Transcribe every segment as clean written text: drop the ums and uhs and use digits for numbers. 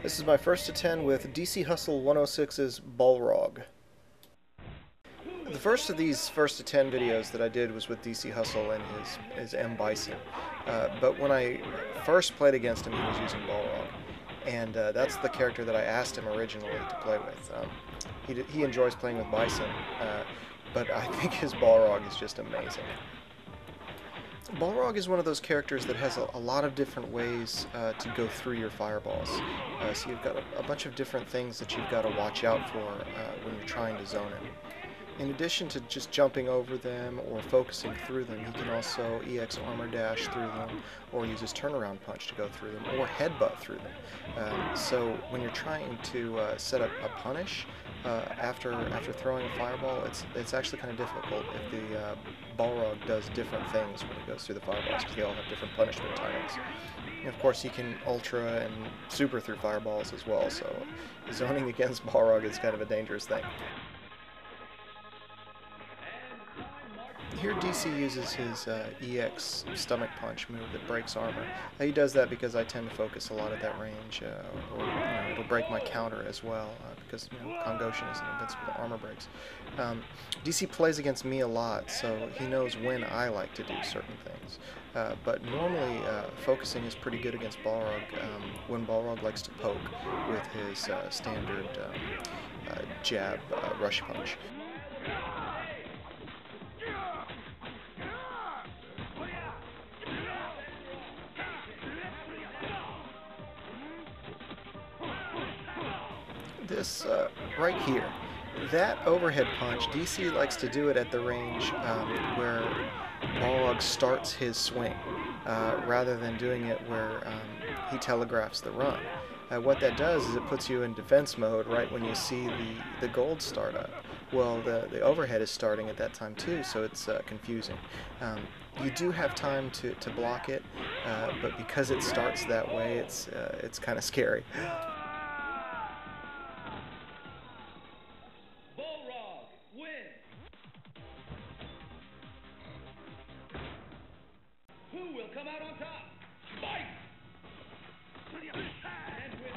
This is my first to 10 with DC Hustle 106's Balrog. The first of these first to 10 videos that I did was with DC Hustle and his M. Bison. But when I first played against him, he was using Balrog. And that's the character that I asked him originally to play with. He enjoys playing with Bison, but I think his Balrog is just amazing. Balrog is one of those characters that has a lot of different ways to go through your fireballs. So you've got a bunch of different things that you've got to watch out for when you're trying to zone him. In addition to just jumping over them or focusing through them, he can also EX armor dash through them, or use his turnaround punch to go through them, or headbutt through them. So when you're trying to set up a punish after throwing a fireball, it's actually kind of difficult if the Balrog does different things when he goes through the fireballs, because they all have different punishment timings. And of course, he can ultra and super through fireballs as well, so zoning against Balrog is kind of a dangerous thing. Here DC uses his EX stomach punch move that breaks armor. He does that because I tend to focus a lot at that range, or it'll break my counter as well, because Kongoshin is an invincible armor breaks. DC plays against me a lot, so he knows when I like to do certain things. But normally, focusing is pretty good against Balrog when Balrog likes to poke with his standard jab rush punch. This right here, that overhead punch, DC likes to do it at the range where Balrog starts his swing, rather than doing it where he telegraphs the run. What that does is it puts you in defense mode right when you see the gold start up. Well, the overhead is starting at that time too, so it's confusing. You do have time to block it, but because it starts that way, it's kind of scary. Who will come out on top? Fight! And with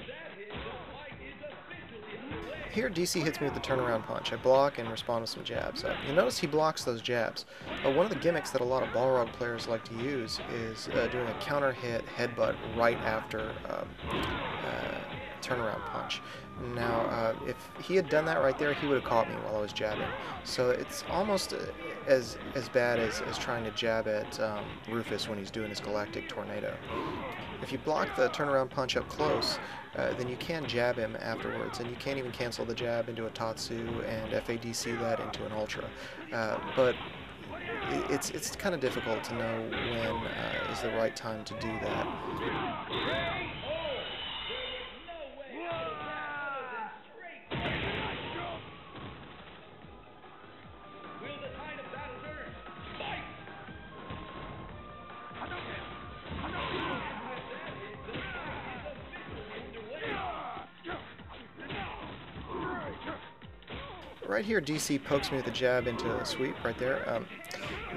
that hit, the fight is officially underway. Here DC hits me with the turnaround punch. I block and respond with some jabs. You'll notice he blocks those jabs. One of the gimmicks that a lot of Balrog players like to use is doing a counter hit headbutt right after turnaround punch. Now, if he had done that right there, he would have caught me while I was jabbing. So it's almost as bad as trying to jab at Rufus when he's doing his galactic tornado. If you block the turnaround punch up close, then you can jab him afterwards, and you can't even cancel the jab into a Tatsu and FADC that into an Ultra. But it's kind of difficult to know when is the right time to do that. Right here, DC pokes me with a jab into a sweep right there.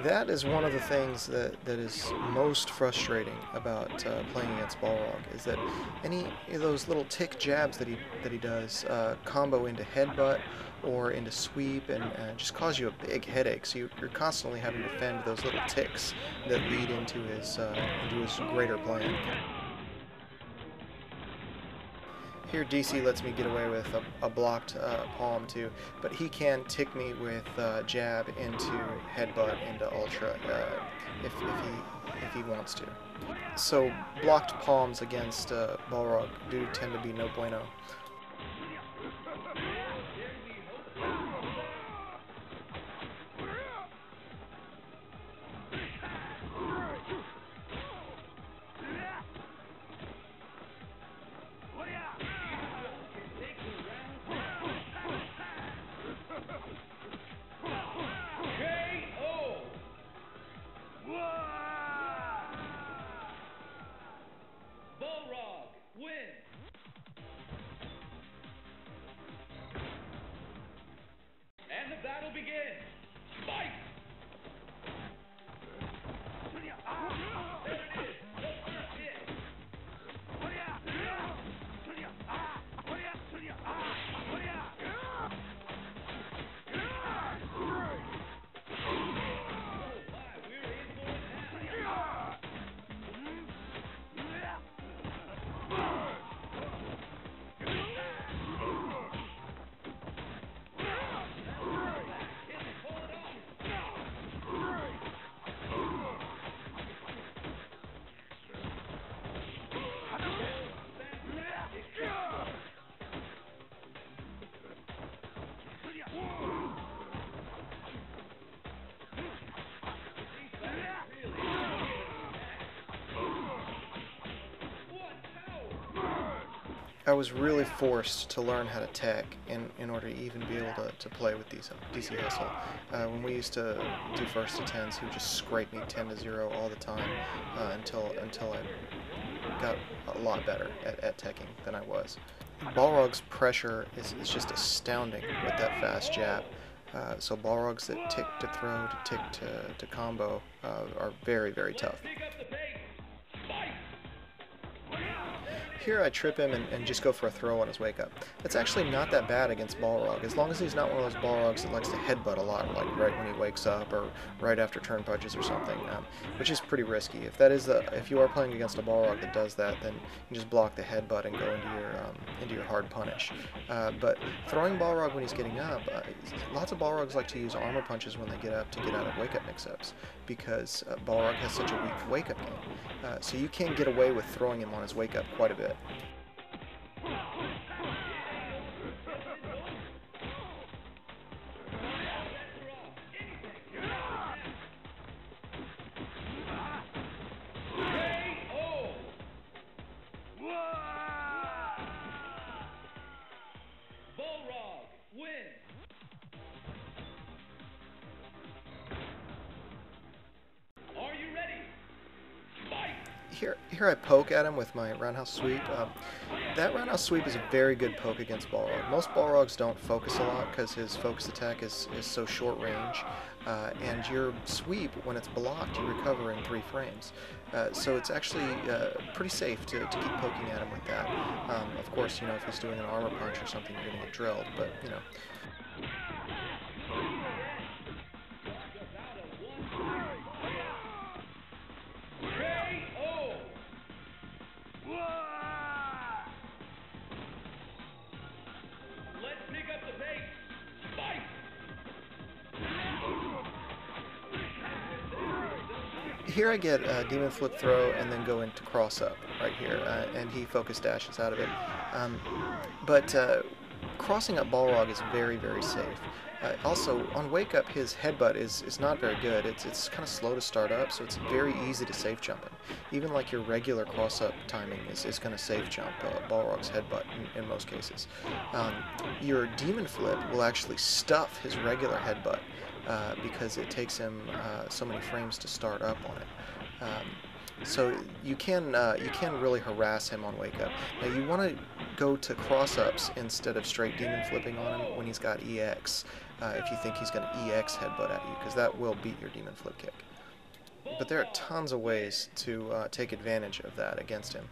That is one of the things that is most frustrating about playing against Balrog, is that any of those little tick jabs that he does combo into headbutt or into sweep and just cause you a big headache. So you're constantly having to fend those little ticks that lead into his greater plan. Here DC lets me get away with a blocked palm too, but he can tick me with jab into headbutt into ultra if he wants to. So blocked palms against Balrog do tend to be no bueno. Balrog wins. I was really forced to learn how to tech in order to even be able to play with DC Hustle. When we used to do first to tens, he would just scrape me 10 to 0 all the time until I got a lot better at teching than I was. Balrog's pressure is just astounding with that fast jab. So balrogs that tick to throw to tick to combo are very, very tough. Here I trip him and just go for a throw on his wake up. That's actually not that bad against Balrog, as long as he's not one of those Balrogs that likes to headbutt a lot, like right when he wakes up or right after turn punches or something, which is pretty risky. If you are playing against a Balrog that does that, then you just block the headbutt and go into your hard punish. But throwing Balrog when he's getting up, lots of Balrogs like to use armor punches when they get up to get out of wake up mix-ups, because Balrog has such a weak wake up game. So you can get away with throwing him on his wake up quite a bit. Balrog win. Are you ready? Fight! Here I poke at him with my roundhouse sweep. That roundhouse sweep is a very good poke against Balrog. Most Balrogs don't focus a lot because his focus attack is so short range, and your sweep, when it's blocked, you recover in 3 frames. So it's actually pretty safe to keep poking at him with that. Of course, you know, if he's doing an armor punch or something, you're going to get drilled, but, you know. Here I get a demon flip throw and then go into cross up right here, and he focus dashes out of it. But crossing up Balrog is very, very safe. Also, on wake up, his headbutt is not very good. It's kind of slow to start up, so it's very easy to safe jump him. Even like your regular cross up timing is going to safe jump Balrog's headbutt in most cases. Your demon flip will actually stuff his regular headbutt, because it takes him so many frames to start up on it. So you can really harass him on wake up. Now you want to go to cross ups instead of straight demon flipping on him when he's got EX, if you think he's going to EX headbutt at you, because that will beat your demon flip kick. But there are tons of ways to take advantage of that against him.